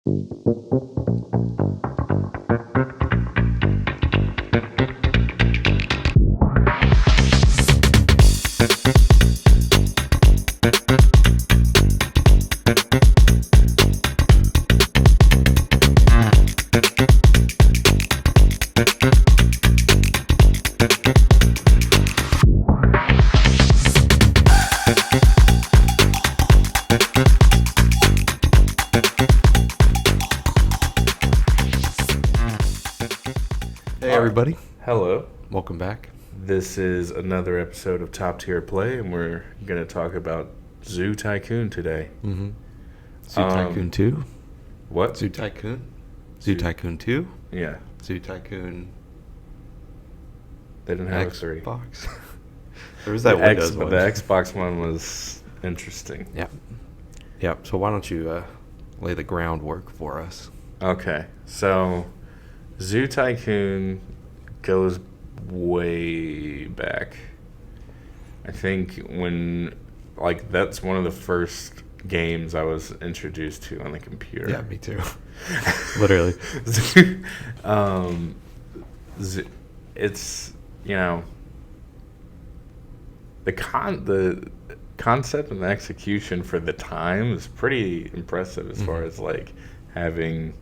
Hey everybody, Hello. welcome back. This is another episode of Top Tier Play, and we're going to talk about Zoo Tycoon today. Mm-hmm. Zoo Tycoon 2? What? Zoo Tycoon? Zoo Tycoon 2? Yeah. Zoo Tycoon They didn't have a 3. Xbox? There was that Windows But one. the Xbox one was interesting. Yeah, so why don't you lay the groundwork for us? Okay. So, Zoo Tycoon goes way back. I think that's one of the first games I was introduced to on the computer. Yeah, me too. Literally. It's, the concept and the execution for the time is pretty impressive as far as having,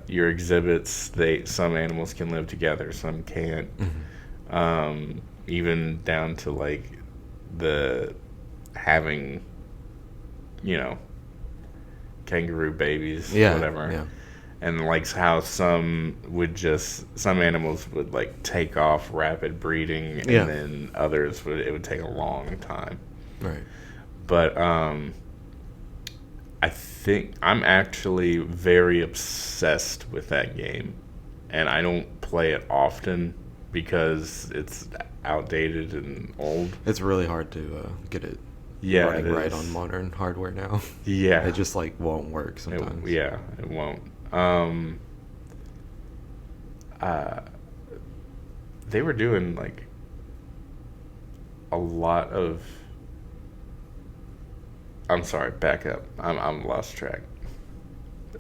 your exhibits. Some animals can live together, some can't. Even down to the having, kangaroo babies, whatever. Yeah. And how some animals would take off rapid breeding, and then others it would take a long time. Right. But I think I'm actually very obsessed with that game, and I don't play it often because it's outdated and old. It's really hard to get it running right on modern hardware now. Yeah. It just won't work sometimes. It won't. They were doing a lot of. I'm sorry, back up. I'm lost track.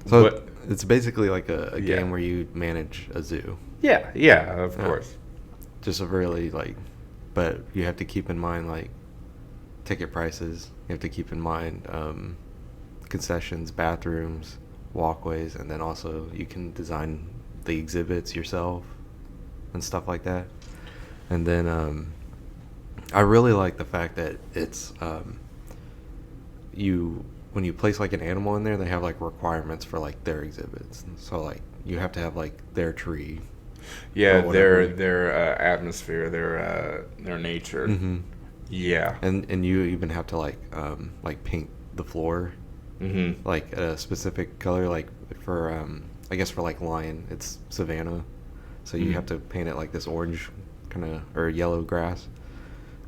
So it's basically like a game where you manage a zoo. Yeah, of course. Just a really but you have to keep in mind ticket prices. You have to keep in mind concessions, bathrooms, walkways, and then also you can design the exhibits yourself and stuff like that. And then I really like the fact that it's when you place an animal in there, they have requirements for their exhibits. So you have to have their tree. Yeah, their atmosphere, their nature. Mm-hmm. Yeah. And you even have to paint the floor. Mm-hmm. A specific color, for I guess for lion, it's savanna, so you have to paint it this orange or yellow grass,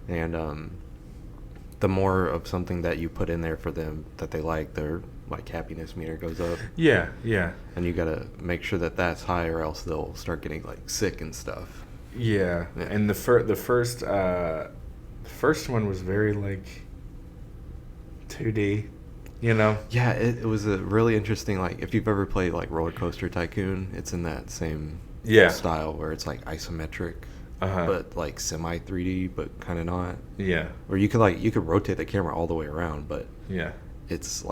and the more of something that you put in there for them that they their happiness meter goes up. Yeah. And you gotta make sure that that's high, or else they'll start getting sick and stuff. Yeah. And the first one was very 2D. Yeah, it was a really interesting, if you've ever played Roller Coaster Tycoon, it's in that same style where it's isometric, but semi 3D, but kind of not. Yeah. Or you could rotate the camera all the way around, but it's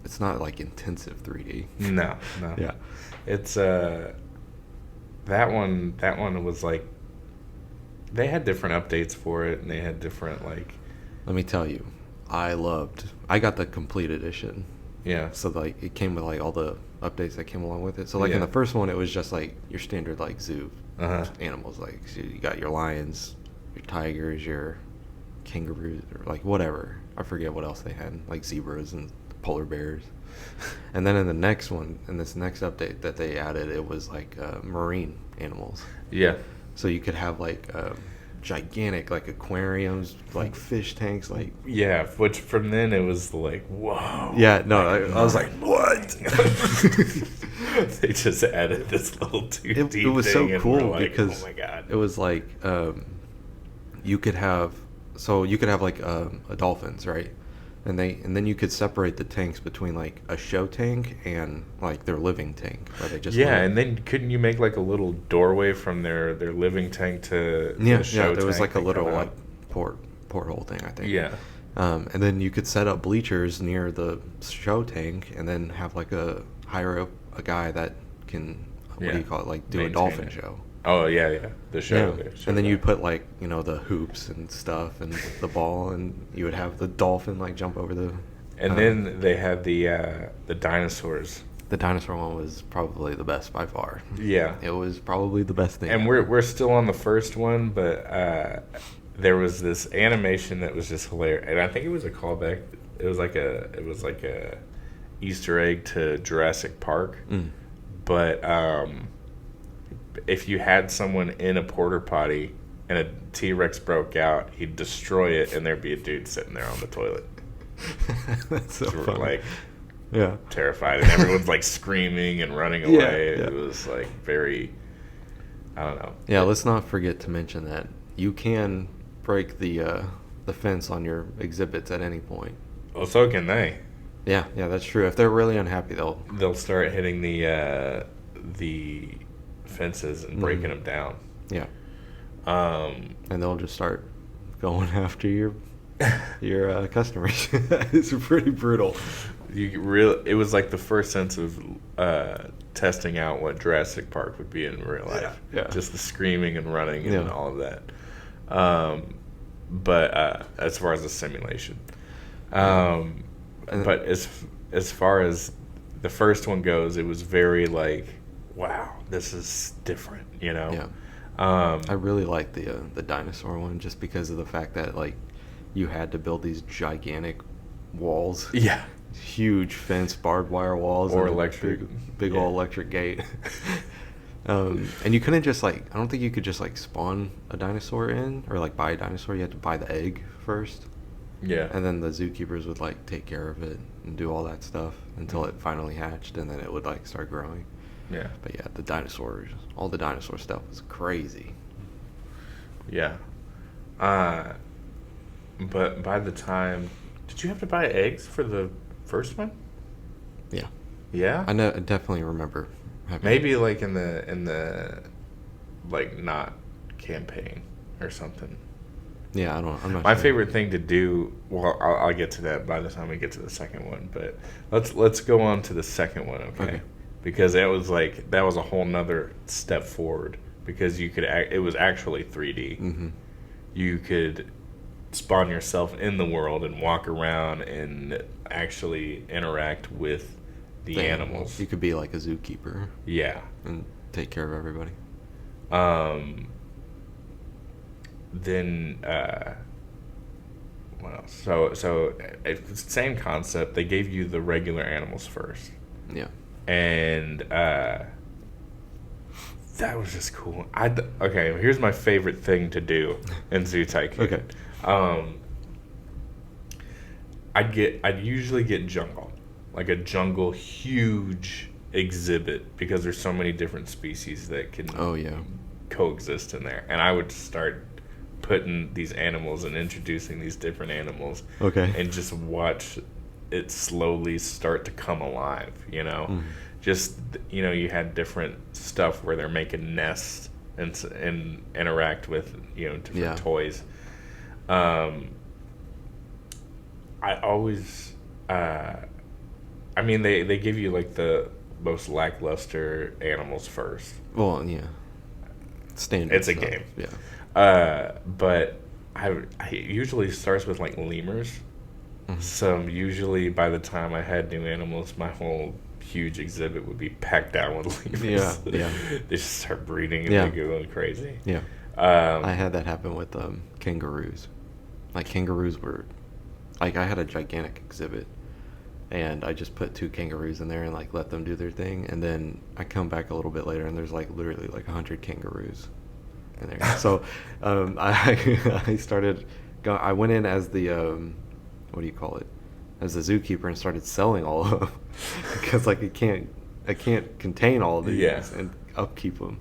it's not intensive 3D. No. Yeah. It's that one was they had different updates for it, and they had different Let me tell you, I got the complete edition. Yeah. So it came with all the updates that came along with it. So in the first one, it was just your standard zoo animals. So you got your lions, your tigers, your kangaroos, or whatever. I forget what else they had, zebras and polar bears. And then in the next one, in this next update that they added, it was marine animals. Yeah. So you could have gigantic aquariums, fish tanks, yeah, which from then it was whoa. Yeah, no, I was what? They just added this little 2D it was thing, so and cool we're because oh my god, it was you could have dolphins, right? And then you could separate the tanks between like a show tank and like their living tank, where they just Yeah, and then couldn't you make like a little doorway from their living tank to the show tank? There was like a little like porthole thing, I think. Yeah. And then you could set up bleachers near the show tank, and then have like hire a guy that can what do you call it, like do Maintain a dolphin it. show. Oh yeah, the show. Yeah. And then you'd put like the hoops and stuff and the ball, and you would have the dolphin like jump over the. And then they had the dinosaurs. The dinosaur one was probably the best by far. Yeah, it was probably the best thing. And we're still on the first one, but there was this animation that was just hilarious, and I think it was a callback. It was like a Easter egg to Jurassic Park, but if you had someone in a porta potty and a T-Rex broke out, he'd destroy it, and there'd be a dude sitting there on the toilet. That's so funny. Like, yeah, terrified, and everyone's like screaming and running away. Yeah. It was like very, I don't know. Yeah, let's not forget to mention that you can break the fence on your exhibits at any point. Well, so can they. Yeah, that's true. If they're really unhappy, they'll start hitting the fences and breaking them down. Yeah. And they'll just start going after your customers. It's pretty brutal. It was like the first sense of testing out what Jurassic Park would be in real life. Yeah. Just the screaming and running and all of that. But as far as the simulation, but as far as the first one goes, it was very like, wow, this is different, Yeah. I really like the dinosaur one just because of the fact that like you had to build these gigantic walls. Yeah. Huge fence, barbed wire walls, or and electric, big old electric gate. And you couldn't just I don't think you could just spawn a dinosaur in or buy a dinosaur. You had to buy the egg first. Yeah. And then the zookeepers would take care of it and do all that stuff until it finally hatched, and then it would start growing. Yeah. But yeah, all the dinosaur stuff was crazy. Yeah. But by the time, did you have to buy eggs for the first one? Yeah. Yeah? I definitely remember having maybe in the not campaign or something. Yeah, I'm not My sure. favorite thing to do, well, I'll get to that by the time we get to the second one, but let's go on to the second one, okay? Because that was a whole nother step forward, because it was actually 3D. Mm-hmm. You could spawn yourself in the world and walk around and actually interact with the animals. You could be like a zookeeper. Yeah. And take care of everybody. Then what else? So it's the same concept. They gave you the regular animals first. Yeah. And that was just cool. Okay, here's my favorite thing to do in Zoo Tycoon. Okay. I'd usually get jungle, like a jungle huge exhibit, because there's so many different species that can coexist in there, and I would start putting these animals and introducing these different animals, and just watch it slowly start to come alive. Just you had different stuff where they're making nests and interact with different toys. I always, they give you the most lackluster animals first. Well, yeah, standard. It's a stuff. game. Yeah. But I usually starts with lemurs. Mm-hmm. So usually by the time I had new animals, my whole huge exhibit would be packed down with lemurs. Yeah. They just start breeding and they're going crazy. Yeah. I had that happen with kangaroos. Kangaroos were, I had a gigantic exhibit, and I just put 2 kangaroos in there and let them do their thing, and then I come back a little bit later and there's literally 100 kangaroos in there. So I started I went in as the what do you call it, as the zookeeper, and started selling all of them because I can't contain all of these and upkeep them.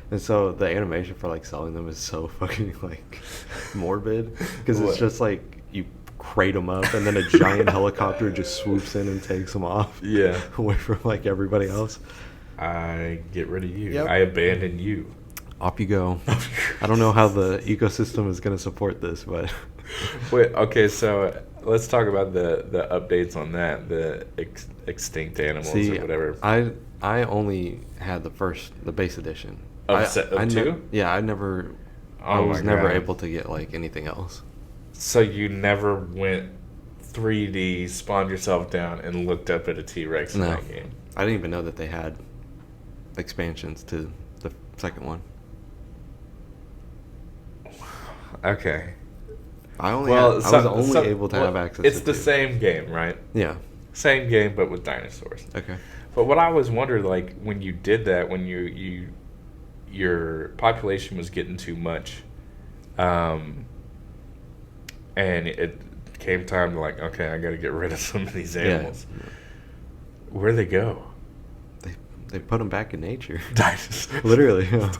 And so the animation for selling them is so fucking morbid, because it's just you crate them up, and then a giant helicopter just swoops in and takes them off. Yeah. Away from like everybody else. I get rid of you. Yep. I abandon you. Off you go. I don't know how the ecosystem is going to support this, but Wait, okay, so let's talk about the updates on that, the extinct animals or whatever. I only had the base edition. Of 2? Yeah, I was never able to get like anything else. So you never went 3D, spawned yourself down, and looked up at a T-Rex in that game? I didn't even know that they had expansions to the second one. Okay. I was only able to have access it's to the 2. same game, right? Yeah. Same game, but with dinosaurs. Okay. But what I always wondered, like, when you did that, when your population was getting too much, and it came time to, like, okay, I got to get rid of some of these animals. Yeah. Where'd they go? They put them back in nature. Dinosaurs. Literally. Yeah.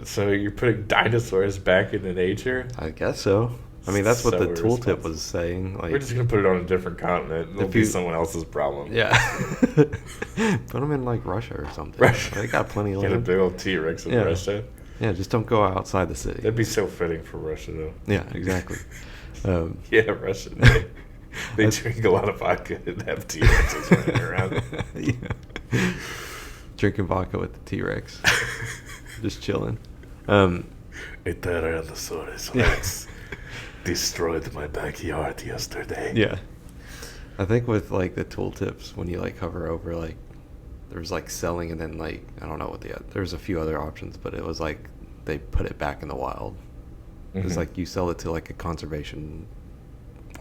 So you're putting dinosaurs back into nature? I guess so. I mean, that's what the tooltip was saying. Like, we're just gonna put it on a different continent. It'll be someone else's problem. Yeah. Put them in like Russia or something. Russia. They got plenty of land. Get a big old T-Rex in Russia. Yeah, just don't go outside the city. That'd be so fitting for Russia, though. Yeah, exactly. Yeah, Russia. They drink a lot of vodka and have T-Rexes running around. Yeah. Drinking vodka with the T-Rex. Just chilling. A Tyrannosaurus Rex destroyed my backyard yesterday. Yeah. I think with like the tooltips, when you like hover over, like there's like selling, and then like I don't know what there's a few other options, but it was like they put it back in the wild. Mm-hmm. It's like you sell it to like a conservation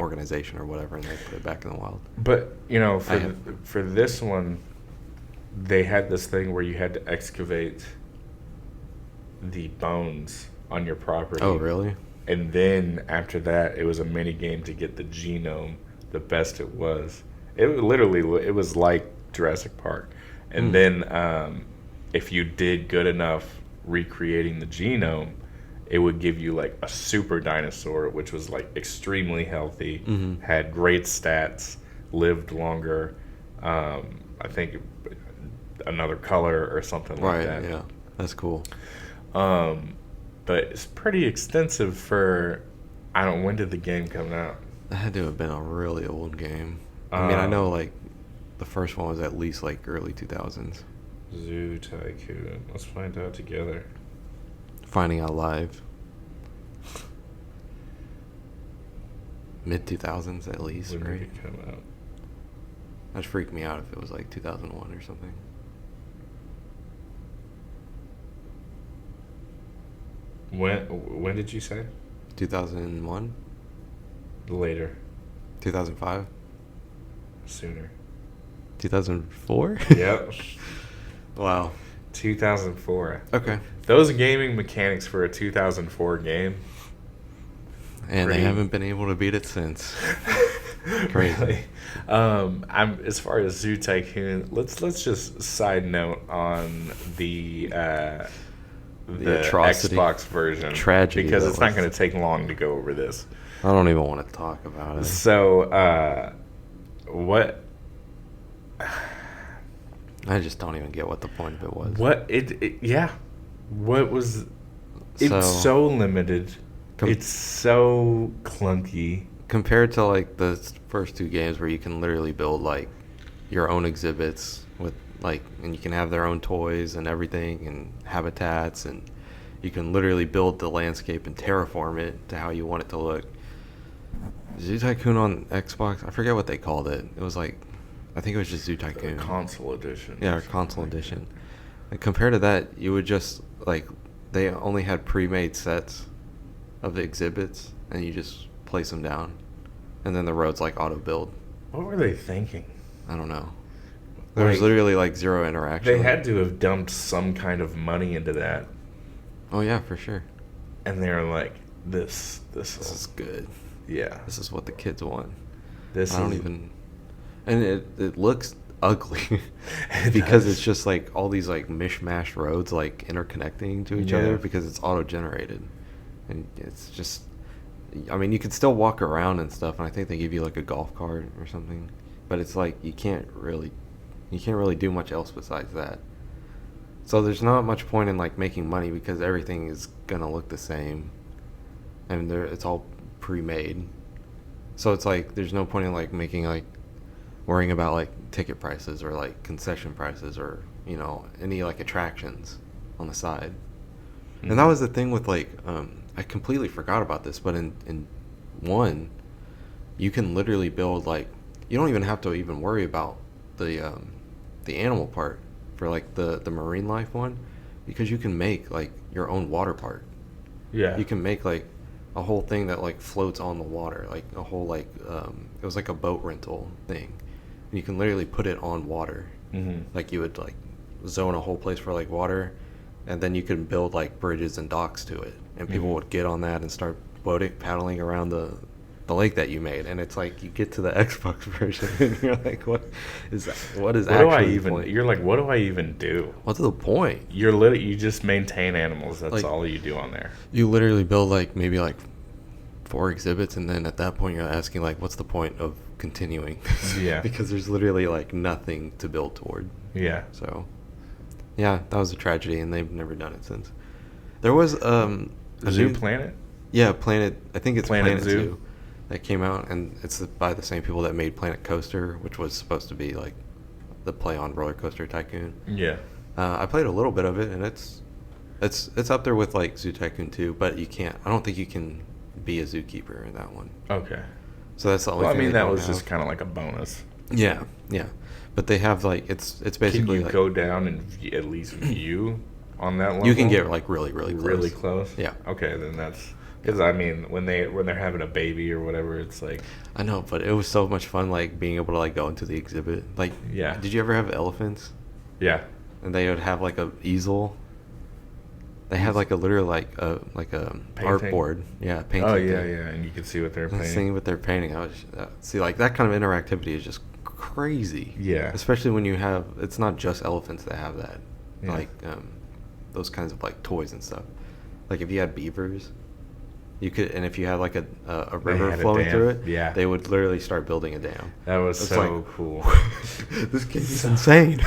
organization or whatever, and they put it back in the wild. But you know, for this one, they had this thing where you had to excavate the bones on your property. Oh, really? And then after that, it was a mini game to get the genome the best it was. It was like Jurassic Park. And then if you did good enough recreating the genome, it would give you like a super dinosaur, which was like extremely healthy, had great stats, lived longer. I think another color or something like that. Right, yeah. That's cool. But it's pretty extensive for, when did the game come out? That had to have been a really old game. I mean, I know like the first one was at least like early 2000s. Zoo Tycoon. Let's find out together. Finding out live. Mid 2000s at least, when right? Did it come out? That'd freak me out if it was like 2001 or something. When did you say? 2001? Later. 2005? Sooner. 2004? Yep. Wow. 2004. Okay. Those gaming mechanics for a 2004 game. And they haven't been able to beat it since. Crazy. Really? As far as Zoo Tycoon, let's just side note on the atrocity, Xbox version, tragedy, because it's not going to take long to go over this. I don't even want to talk about it. So, what? I just don't even get what the point of it was. What was? It's so limited. It's so clunky compared to like the first two games where you can literally build like your own exhibits with like, and you can have their own toys and everything and habitats, and you can literally build the landscape and terraform it to how you want it to look. Zoo Tycoon on Xbox, I forget what they called it. It was like, I think it was just Zoo Tycoon. Console edition. Yeah, console edition. And compared to that, you would just like, they only had pre-made sets of the exhibits, and you just place them down, and then the roads like auto build. What were they thinking? I don't know. There was literally like zero interaction. They had to have dumped some kind of money into that. Oh yeah, for sure. And they were like, this is good. Yeah, this is what the kids want. And it looks ugly because it's just like all these like mishmash roads like interconnecting to each other because it's auto generated. And it's just, I mean, you could still walk around and stuff, and I think they give you like a golf cart or something. But it's like you can't really do much else besides that. So there's not much point in like making money because everything is gonna look the same, and it's all pre-made. So it's like there's no point in like making like worrying about like ticket prices or like concession prices or any like attractions on the side. Mm-hmm. And that was the thing with like I completely forgot about this, but in one, you can literally build like you don't even have to even worry about the animal part for like the marine life one, because you can make like your own water park. Yeah. You can make like a whole thing that like floats on the water, like a whole like it was like a boat rental thing. And you can literally put it on water. Mm-hmm. Like you would like zone a whole place for like water, and then you can build like bridges and docks to it, and people would get on that and start paddling around the lake that you made. And it's like you get to the Xbox version and you're like, what is actually the point? You're like, what do I even do? What's the point? You just maintain animals. That's like, all you do on there. You literally build like maybe like 4 exhibits, and then at that point you're asking like, what's the point of continuing? Yeah. Because there's literally like nothing to build toward. Yeah. So yeah, that was a tragedy, and they've never done it since. There was a Zoo Planet? Yeah, Planet. I think it's Planet Zoo that came out, and it's by the same people that made Planet Coaster, which was supposed to be like the play on Roller Coaster Tycoon. Yeah. I played a little bit of it, and it's up there with like Zoo Tycoon 2, but I don't think you can be a zookeeper in that one. Okay. So that's the only thing. I mean, that was just kind of like a bonus. Yeah. But they have like it's basically. Can you like, go down and at least view on that level? You can get like really close. Really close. Yeah. Okay, then that's because I mean when they're having a baby or whatever, it's like. I know, but it was so much fun like being able to like go into the exhibit. Like, yeah. Did you ever have elephants? Yeah. And they would have like a easel. They had like a literal like a artboard, painting. Oh yeah, and you could see what they're painting. Seeing what they're painting, I was see like that kind of interactivity is just crazy. Yeah. Especially when you have, it's not just elephants that have that, like those kinds of like toys and stuff. Like if you had beavers, you could, and if you had like a river flowing through it, they would literally start building a dam. That was so cool. This game is insane.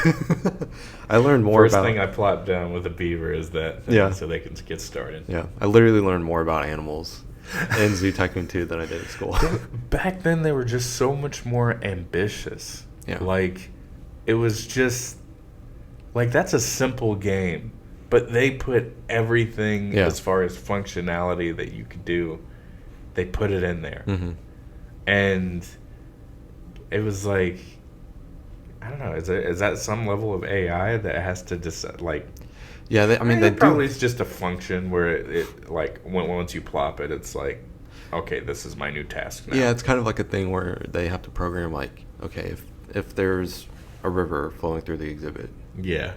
I learned more about. First thing I plopped down with a beaver is that thing, so they can get started. Yeah, I literally learned more about animals in Zoo Tycoon 2 than I did at school. Back then, they were just so much more ambitious. Yeah. Like, it was just like that's a simple game. But they put everything as far as functionality that you could do, they put it in there. Mm-hmm. And it was like, I don't know, is that some level of AI that has to decide, like... Yeah, they probably it's just a function where it like, once you plop it, it's like, okay, this is my new task now. Yeah, it's kind of like a thing where they have to program, like, okay, if there's a river flowing through the exhibit... Yeah.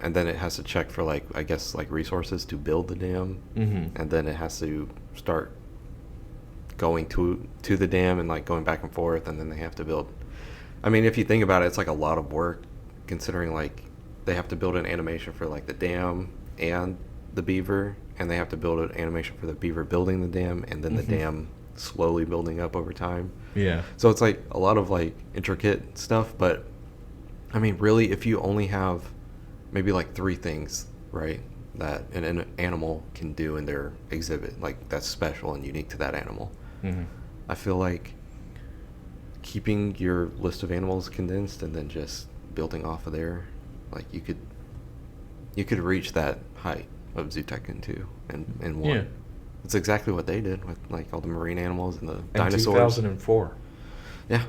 And then it has to check for like, I guess, like resources to build the dam, and then it has to start going to the dam and like going back and forth, and then they have to build. I mean, if you think about it, it's like a lot of work, considering like they have to build an animation for like the dam and the beaver, and they have to build an animation for the beaver building the dam, and then the dam slowly building up over time. Yeah. So it's like a lot of like intricate stuff, but I mean, really, if you only have maybe like 3 things, right, that an animal can do in their exhibit, like that's special and unique to that animal. I feel like keeping your list of animals condensed and then just building off of there, like you could reach that height of Zoo Tycoon 2 and 1. Yeah. It's exactly what they did with like all the marine animals and the dinosaurs. 2004. Yeah.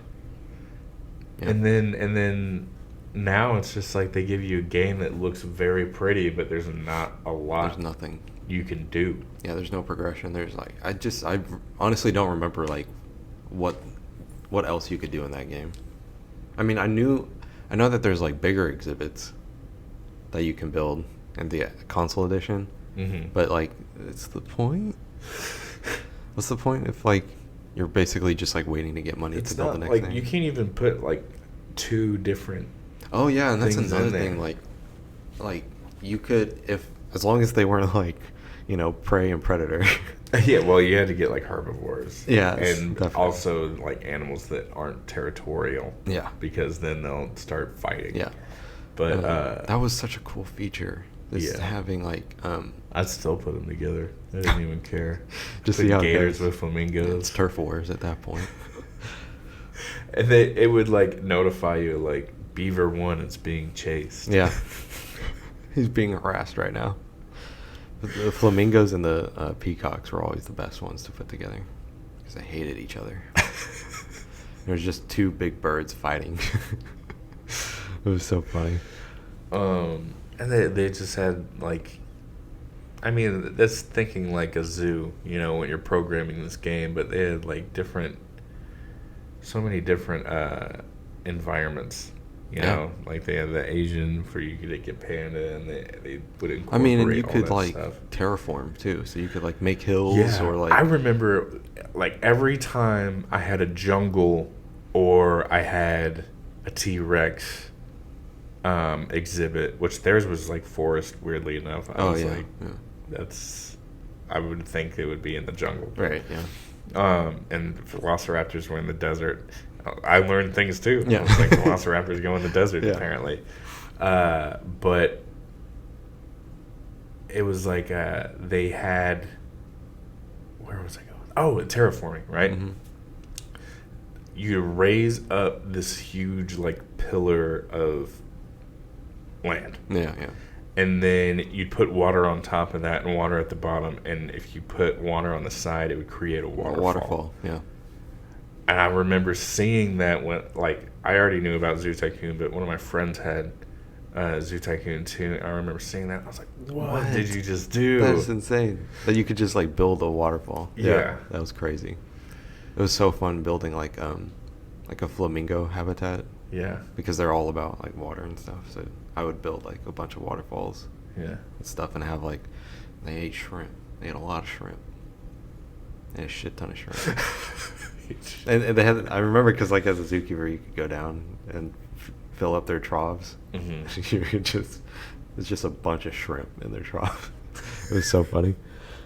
And then now it's just like they give you a game that looks very pretty, but there's not a lot. There's nothing you can do. Yeah, there's no progression. There's like I honestly don't remember like what else you could do in that game. I mean, I know that there's like bigger exhibits that you can build in the console edition, but like, it's the point. What's the point if like you're basically just like waiting to get money to build the next thing? You can't even put like 2 different. Oh yeah, and that's another thing. Like you could, if as long as they weren't like, Prey and Predator, Yeah, well, you had to get like herbivores. Yeah, and definitely. also like animals that aren't territorial. Yeah, because then they'll start fighting. yeah. But that was such a cool feature. This having like I'd still put them together. I didn't even care. Just put see how gators with flamingos. It's turf wars at that point. And it would like notify you like Beaver 1 is being chased. Yeah. He's being harassed right now. The flamingos and the peacocks were always the best ones to put together because they hated each other. There's just two big birds fighting. It was so funny. And they just had like, I mean, that's thinking like a zoo, when you're programming this game, but they had like so many different environments. Like they had the Asian for you could get panda, and they would incorporate. I mean, and you could like stuff. terraform too, so you could like make hills or like. I remember, like every time I had a jungle or I had a T-Rex exhibit, which theirs was like forest. Weirdly enough, I was like, that's. I would think it would be in the jungle, right? Yeah. And velociraptors were in the desert. I learned things too. Yeah. I was like, velociraptors go in the desert, apparently. But it was like they had... Where was I going? Oh, terraforming, right? Mm-hmm. You raise up this huge like pillar of land. Yeah, yeah. And then you'd put water on top of that and water at the bottom. And if you put water on the side, it would create a waterfall. A waterfall, yeah. And I remember seeing that when, like, I already knew about Zoo Tycoon, but one of my friends had Zoo Tycoon 2. And I remember seeing that. And I was like, what did you just do? That's insane. That you could just, like, build a waterfall. Yeah. That was crazy. It was so fun building, like a flamingo habitat. Yeah. Because they're all about, like, water and stuff. So I would build, like, a bunch of waterfalls. Yeah. And stuff and have, like, they ate shrimp. They ate a lot of shrimp. They had a shit ton of shrimp. And they had, I remember because like as a zookeeper you could go down and fill up their troughs. Mm-hmm. You could it's just a bunch of shrimp in their trough. It was so funny.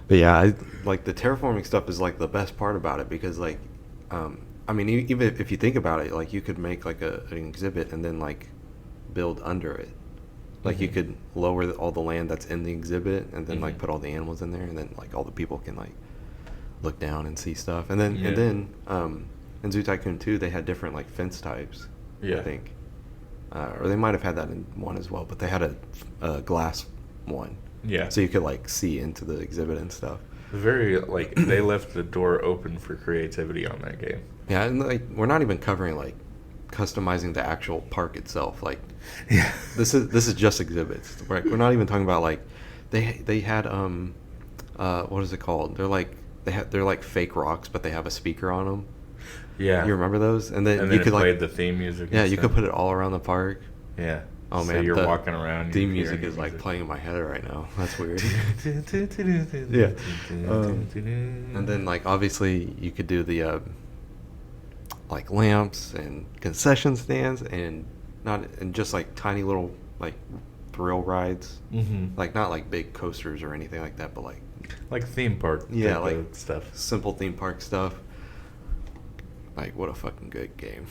But yeah, like the terraforming stuff is like the best part about it because like I mean even if you think about it, like you could make like an exhibit and then like build under it. Like you could lower all the land that's in the exhibit and then like put all the animals in there and then like all the people can like look down and see stuff. And then in Zoo Tycoon 2 they had different like fence types. I think. Or they might have had that in 1 as well, but they had a glass one. Yeah. So you could like see into the exhibit and stuff. Very like they left the door open for creativity on that game. Yeah, and like we're not even covering like customizing the actual park itself. Like this is just exhibits. Right? We're not even talking about like they had what is it called? They're like fake rocks, but they have a speaker on them. Yeah, you remember those? And then you could played the theme music. Yeah, you could put it all around the park. Yeah. Oh man, so you're walking around. Theme music is like playing in my head right now. That's weird. Yeah. And then like obviously you could do the like lamps and concession stands and just like tiny little like thrill rides. Mm-hmm. Like not like big coasters or anything like that, but like theme park. Yeah, like stuff. Simple theme park stuff. Like what a fucking good game.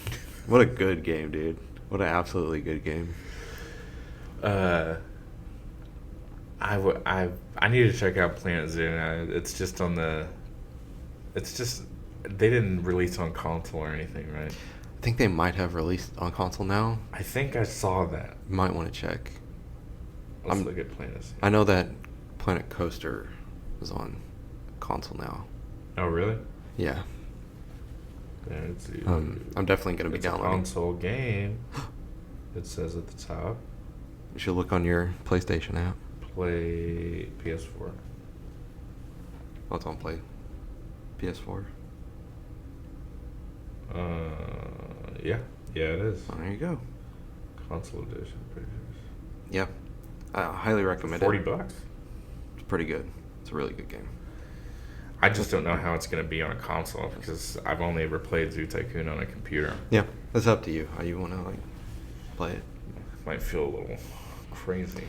What a good game, dude. What an absolutely good game. I need to check out Planet Zoo now. It's just they didn't release on console or anything, right? I think they might have released on console now. I think I saw that. You might want to check. Let's look at Planet Zoo. I know that Planet Coaster is on console now. Oh, really? Yeah. Planet Zoo. I'm definitely going to be downloading. It's a console game. It says at the top. You should look on your PlayStation app. Play PS4. Oh, it's on Play. PS4. Yeah, it is. Oh, there you go. Console edition. Yeah, I highly recommend $40. it. $40. It's pretty good. It's a really good game. I just don't know how it's going to be on a console because I've only ever played Zoo Tycoon on a computer. Yeah, it's up to you how you want to like play it. Might feel a little crazy.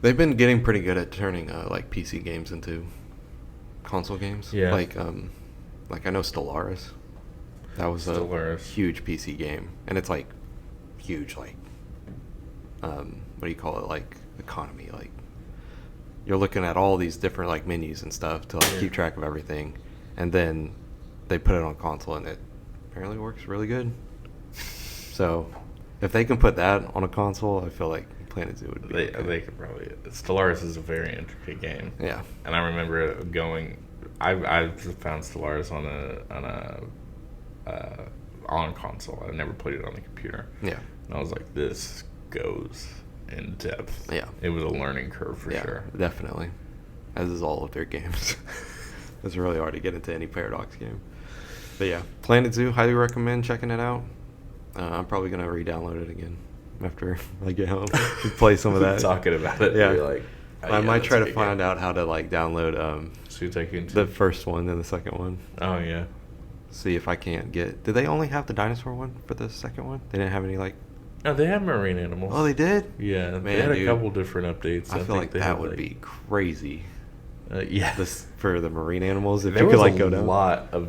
They've been getting pretty good at turning like PC games into console games. Yeah. Like I know Stellaris. That was a huge PC game, and it's like huge, like what do you call it? Like economy. Like you're looking at all these different like menus and stuff to like keep track of everything, and then they put it on console, and it apparently works really good. So if they can put that on a console, I feel like Planet Zoo would be. They could probably. Stellaris is a very intricate game. Yeah. And I remember going. I found Stellaris on console. I never played it on the computer. Yeah. And I was like, this goes in depth. Yeah. It was a learning curve for sure. Definitely. As is all of their games. It's really hard to get into any Paradox game. But yeah, Planet Zoo, highly recommend checking it out. I'm probably going to re-download it again after I get home and play some of that. Talking about it. Yeah. You're like, I might try to find out how to like download Tycoon 2. The first one and the second one. Oh, yeah. See if I can't get... Did they only have the dinosaur one for the second one? They didn't have any like... No, they have marine animals. Oh, they did? Yeah. Man, they had a couple different updates. I feel like that would be crazy. Yeah. For the marine animals, if there you could was like go down. a lot of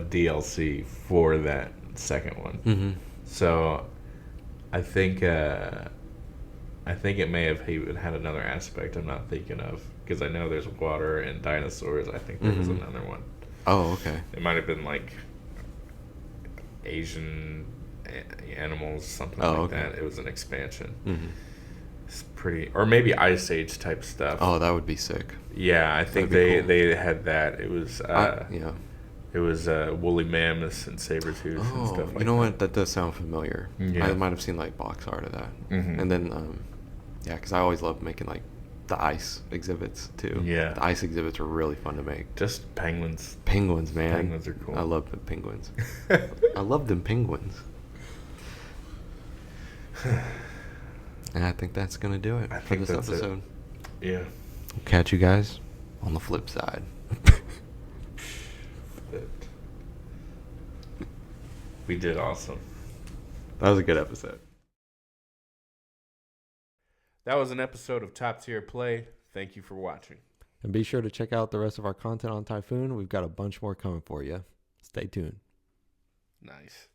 DLC for that second one. Mm-hmm. So I think it may have even had another aspect I'm not thinking of, because I know there's water and dinosaurs. I think there was another one. Oh, okay. It might have been like Asian animals, something like that. It was an expansion. Mm-hmm. It's pretty, or maybe Ice Age type stuff. Oh, that would be sick. Yeah, I think they had that. It was yeah. It was woolly mammoths and saber tooths and stuff like that. You know what? That does sound familiar. Yeah. I might have seen like box art of that. Mm-hmm. And then, yeah, because I always loved making like the ice exhibits too. Yeah. The ice exhibits were really fun to make. Just penguins. Penguins, man. Penguins are cool. I love the penguins. I love them penguins. And I think that's going to do it for this episode. Yeah. We'll catch you guys on the flip side. We did awesome. That was a good episode. That was an episode of Top Tier Play. Thank you for watching. And be sure to check out the rest of our content on Typhoon. We've got a bunch more coming for you. Stay tuned. Nice.